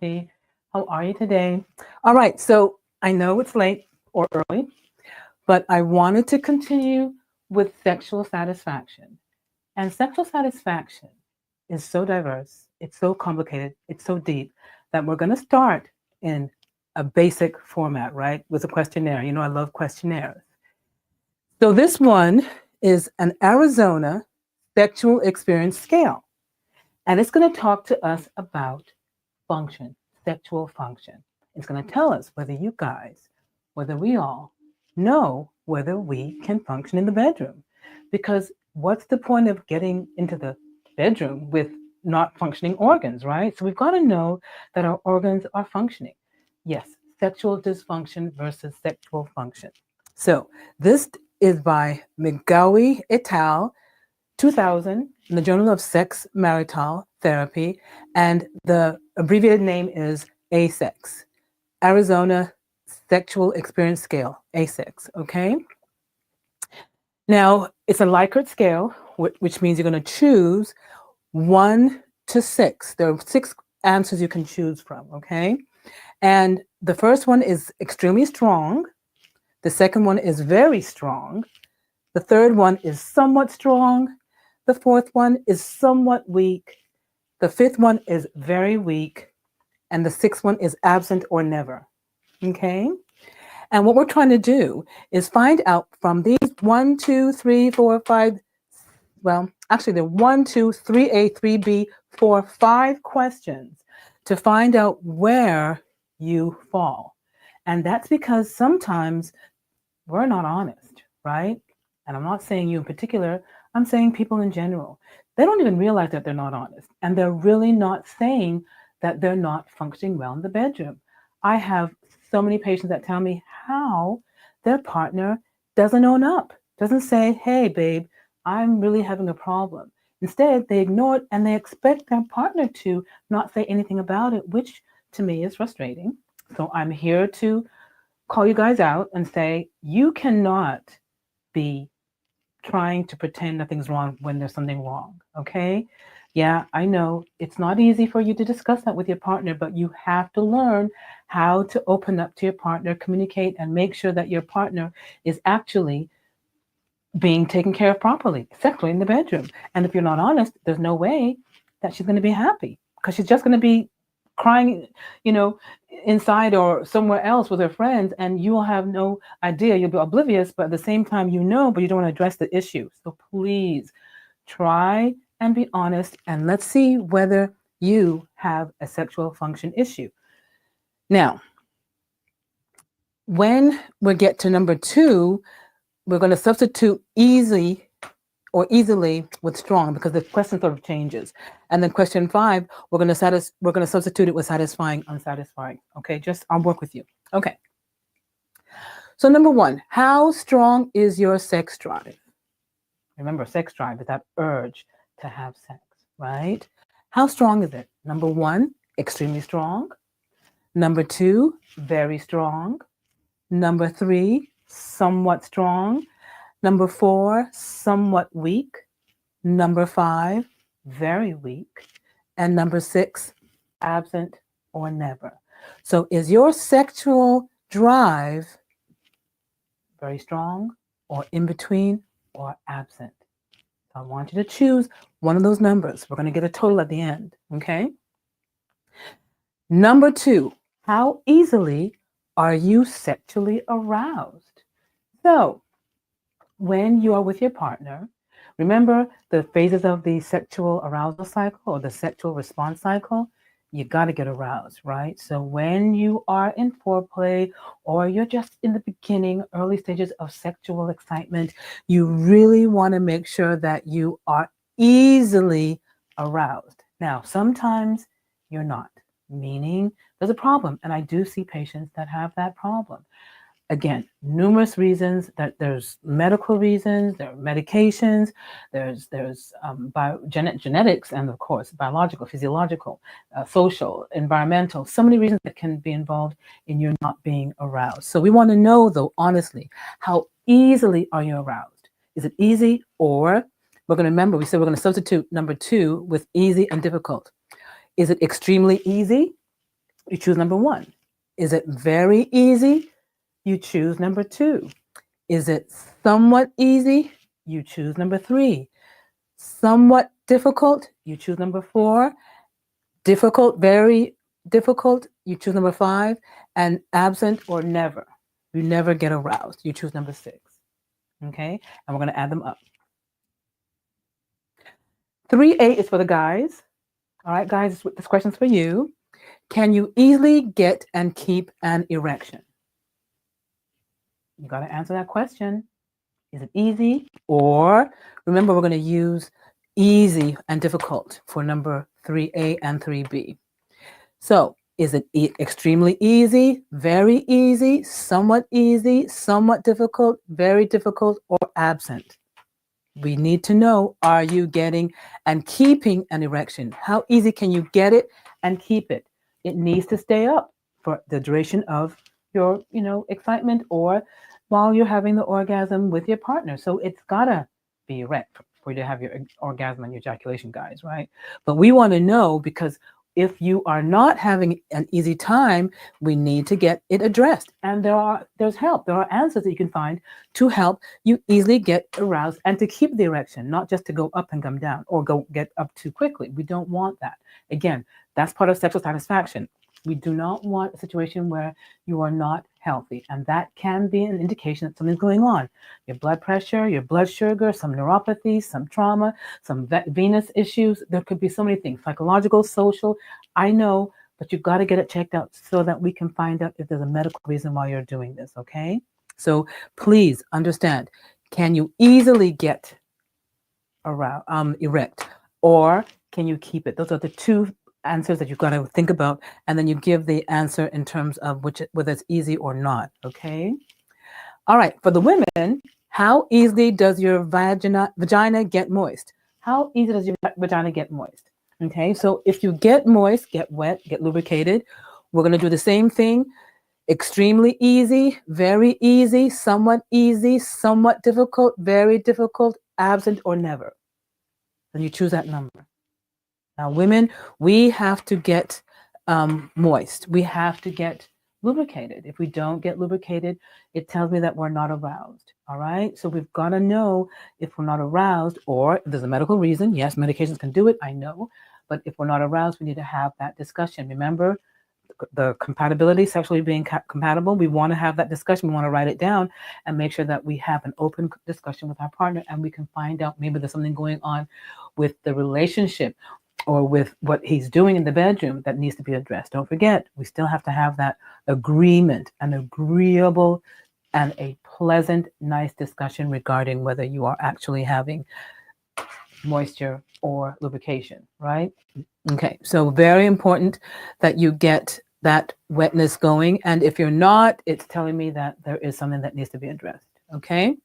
Dorothy. How are you today? All right, so I know it's late or early, but I wanted to continue with sexual satisfaction. And sexual satisfaction is so diverse, it's so complicated, it's so deep that we're going to start in a basic format, right? With a questionnaire. You know, I love questionnaires. So this one is an Arizona sexual experience scale. And it's going to talk to us about function, sexual function. It's going to tell us whether you guys, whether we all know whether we can function in the bedroom. Because what's the point of getting into the bedroom with not functioning organs, right? So we've got to know that our organs are functioning. Yes, sexual dysfunction versus sexual function. So this is by McGowie et al. 2000 in the Journal of Sex Marital Therapy, and the abbreviated name is ASEX, Arizona Sexual Experience Scale, ASEX, okay? Now, it's a Likert scale, which means you're going to choose 1 to 6. There are 6 answers you can choose from, okay? And the first one is extremely strong. The second one is very strong. The third one is somewhat strong. The fourth one is somewhat weak. The fifth one is very weak. And the sixth one is absent or never. Okay? And what we're trying to do is find out from these 1, 2, 3, 4, 5, well, actually, they're 1, 2, 3A, 3B, 4, 5 questions to find out where you fall. And that's because sometimes we're not honest, right? And I'm not saying you in particular, I'm saying people in general. They don't even realize that they're not honest. And they're really not saying that they're not functioning well in the bedroom. I have so many patients that tell me how their partner doesn't own up, doesn't say, hey, babe, I'm really having a problem. Instead, they ignore it and they expect their partner to not say anything about it, which to me is frustrating. So I'm here to call you guys out and say, you cannot be trying to pretend nothing's wrong when there's something wrong, okay? Yeah, I know it's not easy for you to discuss that with your partner, but you have to learn how to open up to your partner, communicate, and make sure that your partner is actually being taken care of properly, sexually in the bedroom. And if you're not honest, there's no way that she's going to be happy because she's just going to be crying, you know, inside or somewhere else with her friends, and you will have no idea. You'll be oblivious, but at the same time, you know, but you don't want to address the issue. So please try and be honest, and let's see whether you have a sexual function issue. Now, when we get to number 2, we're going to substitute easy or easily with strong because the question sort of changes. And then question 5, we're going to substitute it with satisfying, unsatisfying. Okay, just I'll work with you. Okay. So number 1, how strong is your sex drive? Remember, sex drive is that urge to have sex, right? How strong is it? Number 1, extremely strong. Number 2, very strong. Number 3, somewhat strong. Number 4, somewhat weak. Number 5, very weak. And number 6, absent or never. So is your sexual drive very strong or in between or absent? So I want you to choose one of those numbers. We're going to get a total at the end, okay? Number 2, how easily are you sexually aroused? So when you are with your partner, remember the phases of the sexual arousal cycle or the sexual response cycle? You got to get aroused, right? So when you are in foreplay or you're just in the beginning, early stages of sexual excitement, you really want to make sure that you are easily aroused. Now, sometimes you're not, meaning there's a problem. And I do see patients that have that problem. Again, numerous reasons. That there's medical reasons, there are medications, there's genetics, and of course biological, physiological, social, environmental. So many reasons that can be involved in you not being aroused. So we want to know, though, honestly, how easily are you aroused? Is it easy, or we're going to remember we said we're going to substitute number 2 with easy and difficult. Is it extremely easy? You choose number 1. Is it very easy? You choose number 2. Is it somewhat easy? You choose number 3. Somewhat difficult? You choose number 4. Difficult, very difficult? You choose number 5. And absent or never? You never get aroused. You choose number 6. Okay? And we're going to add them up. 3A is for the guys. All right, guys, this question's for you. Can you easily get and keep an erection? You got to answer that question. Is it easy? Or remember, we're going to use easy and difficult for number 3A and 3B. So is it extremely easy, very easy, somewhat difficult, very difficult, or absent? We need to know, are you getting and keeping an erection? How easy can you get it and keep it? It needs to stay up for the duration of your, excitement or while you're having the orgasm with your partner. So it's gotta be erect for you to have your orgasm and your ejaculation, guys, right? But we want to know, because if you are not having an easy time, we need to get it addressed. And there's help. There are answers that you can find to help you easily get aroused and to keep the erection, not just to go up and come down or go get up too quickly. We don't want that. Again, that's part of sexual satisfaction. We do not want a situation where you are not healthy, and that can be an indication that something's going on. Your blood pressure, your blood sugar, some neuropathy, some trauma, some venous issues. There could be so many things, psychological, social. I know, but you've got to get it checked out so that we can find out if there's a medical reason why you're doing this, okay? So please understand, can you easily get around, erect, or can you keep it? Those are the two answers that you've got to think about, and then you give the answer in terms of whether it's easy or not, okay? All right, for the women, how easily does your vagina get moist? How easy does your vagina get moist? Okay, so if you get moist, get wet, get lubricated, we're going to do the same thing. Extremely easy, very easy, somewhat difficult, very difficult, absent, or never. Then you choose that number. Now, women, we have to get moist. We have to get lubricated. If we don't get lubricated, it tells me that we're not aroused. All right? So we've got to know if we're not aroused, or if there's a medical reason. Yes, medications can do it, I know. But if we're not aroused, we need to have that discussion. Remember, the compatibility, sexually being compatible, we want to have that discussion. We want to write it down and make sure that we have an open discussion with our partner, and we can find out maybe there's something going on with the relationship or with what he's doing in the bedroom that needs to be addressed. Don't forget, we still have to have that agreement, an agreeable and a pleasant, nice discussion regarding whether you are actually having moisture or lubrication, right? Okay, so very important that you get that wetness going. And if you're not, it's telling me that there is something that needs to be addressed, okay?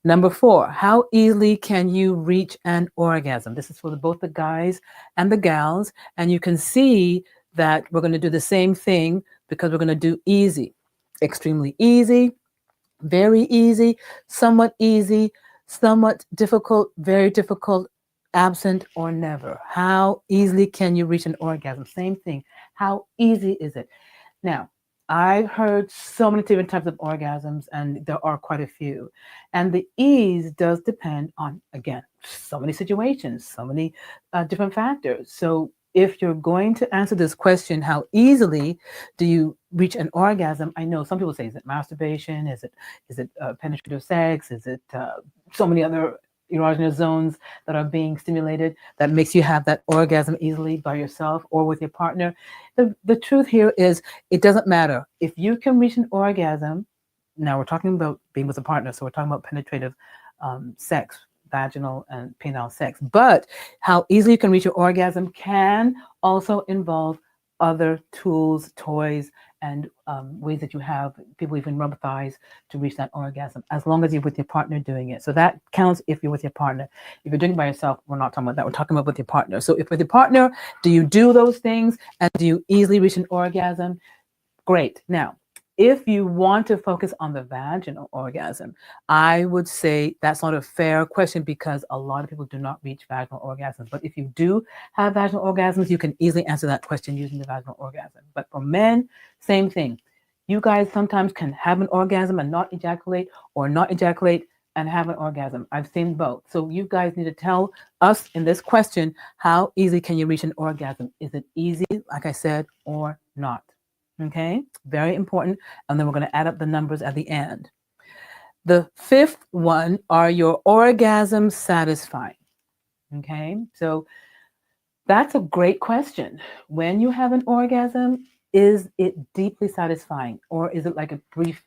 Number 4, how easily can you reach an orgasm? This is for both the guys and the gals. And you can see that we're going to do the same thing because we're going to do easy, extremely easy, very easy, somewhat difficult, very difficult, absent, or never. How easily can you reach an orgasm? Same thing. How easy is it? Now, I've heard so many different types of orgasms, and there are quite a few. And the ease does depend on, again, so many situations, so many different factors. So if you're going to answer this question, how easily do you reach an orgasm? I know some people say, is it masturbation? Is it penetrative sex? Is it so many other erogenous zones that are being stimulated that makes you have that orgasm easily by yourself or with your partner? The truth here is it doesn't matter. If you can reach an orgasm, now we're talking about being with a partner, so we're talking about penetrative sex, vaginal and penile sex, but how easily you can reach your orgasm can also involve other tools, toys, and ways that you have. People even rub thighs to reach that orgasm, as long as you're with your partner doing it. So that counts if you're with your partner. If you're doing it by yourself, we're not talking about that. We're talking about with your partner. So if with your partner, do you do those things and do you easily reach an orgasm? Great. Now, if you want to focus on the vaginal orgasm, I would say that's not a fair question because a lot of people do not reach vaginal orgasms. But if you do have vaginal orgasms, you can easily answer that question using the vaginal orgasm. But for men, same thing. You guys sometimes can have an orgasm and not ejaculate, or not ejaculate and have an orgasm. I've seen both. So you guys need to tell us in this question, how easy can you reach an orgasm? Is it easy, like I said, or not? Okay, very important. And then we're going to add up the numbers at the end. The fifth one, are your orgasms satisfying? Okay, so that's a great question. When you have an orgasm, is it deeply satisfying, or is it like a brief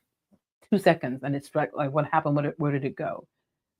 2 seconds and it's like what happened? Where did it go?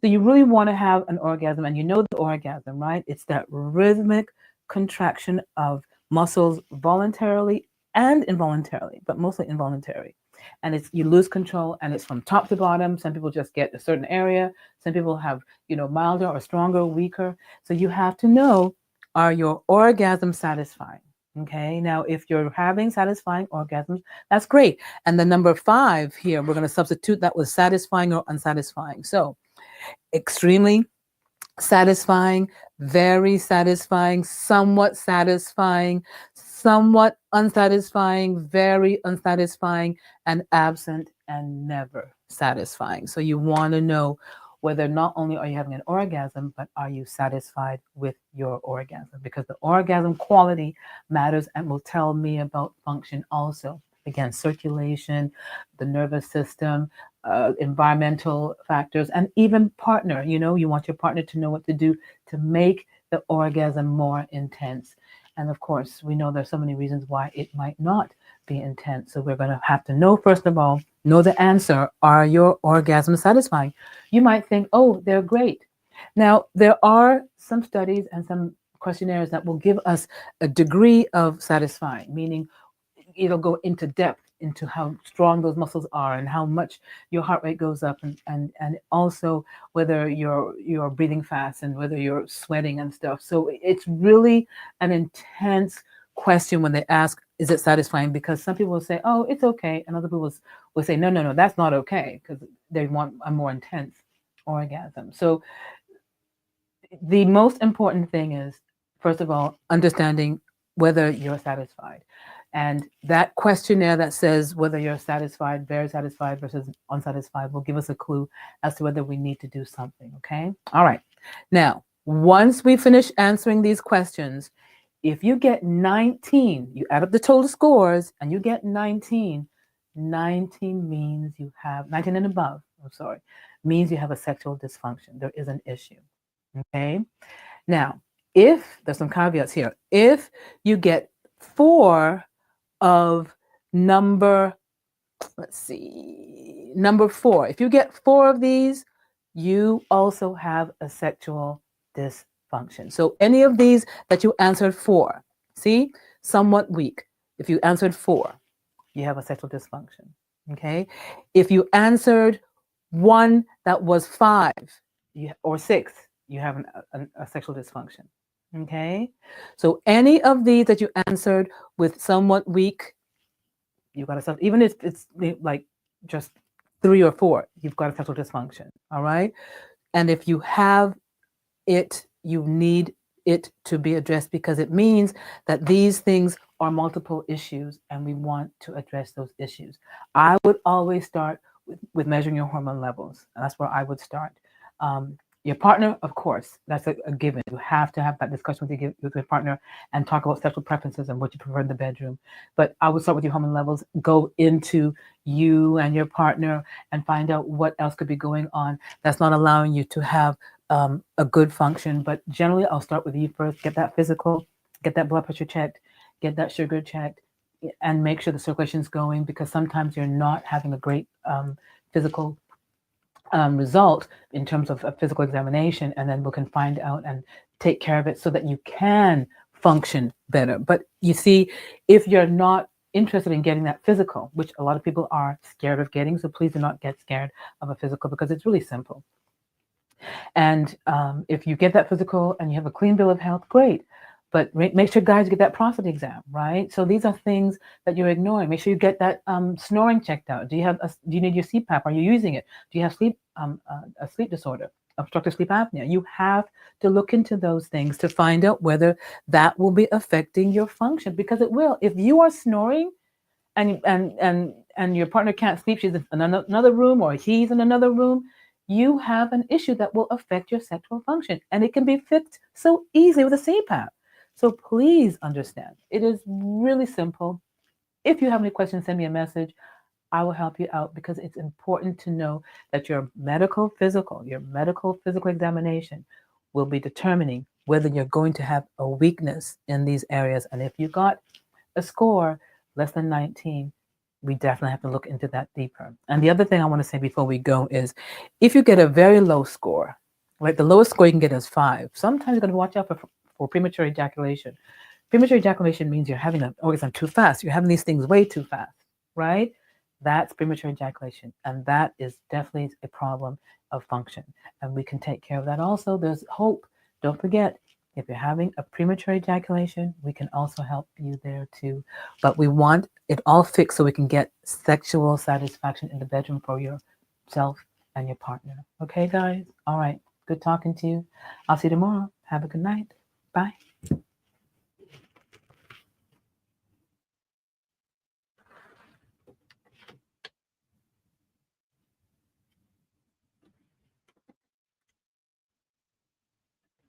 So you really want to have an orgasm, and you know the orgasm, right? It's that rhythmic contraction of muscles voluntarily and involuntarily, but mostly involuntary. And it's you lose control, and it's from top to bottom. Some people just get a certain area. Some people have, milder or stronger, weaker. So you have to know, are your orgasms satisfying? Okay, now if you're having satisfying orgasms, that's great. And the number 5 here, we're going to substitute that with satisfying or unsatisfying. So extremely satisfying, very satisfying, somewhat unsatisfying, very unsatisfying, and absent and never satisfying. So you want to know whether not only are you having an orgasm, but are you satisfied with your orgasm? Because the orgasm quality matters and will tell me about function also. Again, circulation, the nervous system, environmental factors, and even partner. You want your partner to know what to do to make the orgasm more intense. And of course, we know there's so many reasons why it might not be intense. So we're going to have to know, first of all, know the answer. Are your orgasms satisfying? You might think, oh, they're great. Now, there are some studies and some questionnaires that will give us a degree of satisfying, meaning it'll go into depth into how strong those muscles are and how much your heart rate goes up, and also whether you're breathing fast and whether you're sweating and stuff. So it's really an intense question when they ask, is it satisfying? Because some people will say, oh, it's okay, and other people will say, no, that's not okay, because they want a more intense orgasm. So the most important thing is, first of all, understanding whether you're satisfied. And that questionnaire that says whether you're satisfied, very satisfied versus unsatisfied will give us a clue as to whether we need to do something, okay? All right. Now, once we finish answering these questions, if you get 19, you add up the total scores and you get 19, 19 means you have, 19 and above, means you have a sexual dysfunction. There is an issue, okay? Now, if, there's some caveats here, if you get 4 of number 4. If you get 4 of these, you also have a sexual dysfunction. So any of these that you answered 4, see, somewhat weak. If you answered 4, you have a sexual dysfunction. Okay. If you answered 1 that was 5 or 6, you have a sexual dysfunction. Okay, so any of these that you answered with somewhat weak, you've got a, even if it's like just 3 or 4, you've got a sexual dysfunction. All right, and if you have it, you need it to be addressed, because it means that these things are multiple issues and we want to address those issues. I would always start with measuring your hormone levels. That's where I would start. Your partner, of course, that's a given. You have to have that discussion with your partner and talk about sexual preferences and what you prefer in the bedroom. But I would start with your hormone levels, go into you and your partner and find out what else could be going on that's not allowing you to have a good function. But generally, I'll start with you first. Get that physical, get that blood pressure checked, get that sugar checked, and make sure the circulation's going, because sometimes you're not having a great physical result in terms of a physical examination, and then we can find out and take care of it so that you can function better. But you see, if you're not interested in getting that physical, which a lot of people are scared of getting, so please do not get scared of a physical, because it's really simple. And if you get that physical and you have a clean bill of health, great. But make sure guys get that prostate exam, right? So these are things that you're ignoring. Make sure you get that snoring checked out. Do you need your CPAP? Are you using it? Do you have a sleep disorder, obstructive sleep apnea? You have to look into those things to find out whether that will be affecting your function, because it will. If you are snoring and your partner can't sleep, she's in another room or he's in another room, you have an issue that will affect your sexual function, and it can be fixed so easily with a CPAP. So please understand, it is really simple. If you have any questions, send me a message. I will help you out, because it's important to know that your medical physical examination will be determining whether you're going to have a weakness in these areas. And if you got a score less than 19, we definitely have to look into that deeper. And the other thing I want to say before we go is, if you get a very low score, like the lowest score you can get is 5, sometimes you're going to watch out for premature ejaculation. Premature ejaculation means you're having an orgasm too fast. You're having these things way too fast, right? That's premature ejaculation. And that is definitely a problem of function. And we can take care of that also. There's hope. Don't forget, if you're having a premature ejaculation, we can also help you there too. But we want it all fixed so we can get sexual satisfaction in the bedroom for yourself and your partner. Okay, guys? All right. Good talking to you. I'll see you tomorrow. Have a good night. Bye.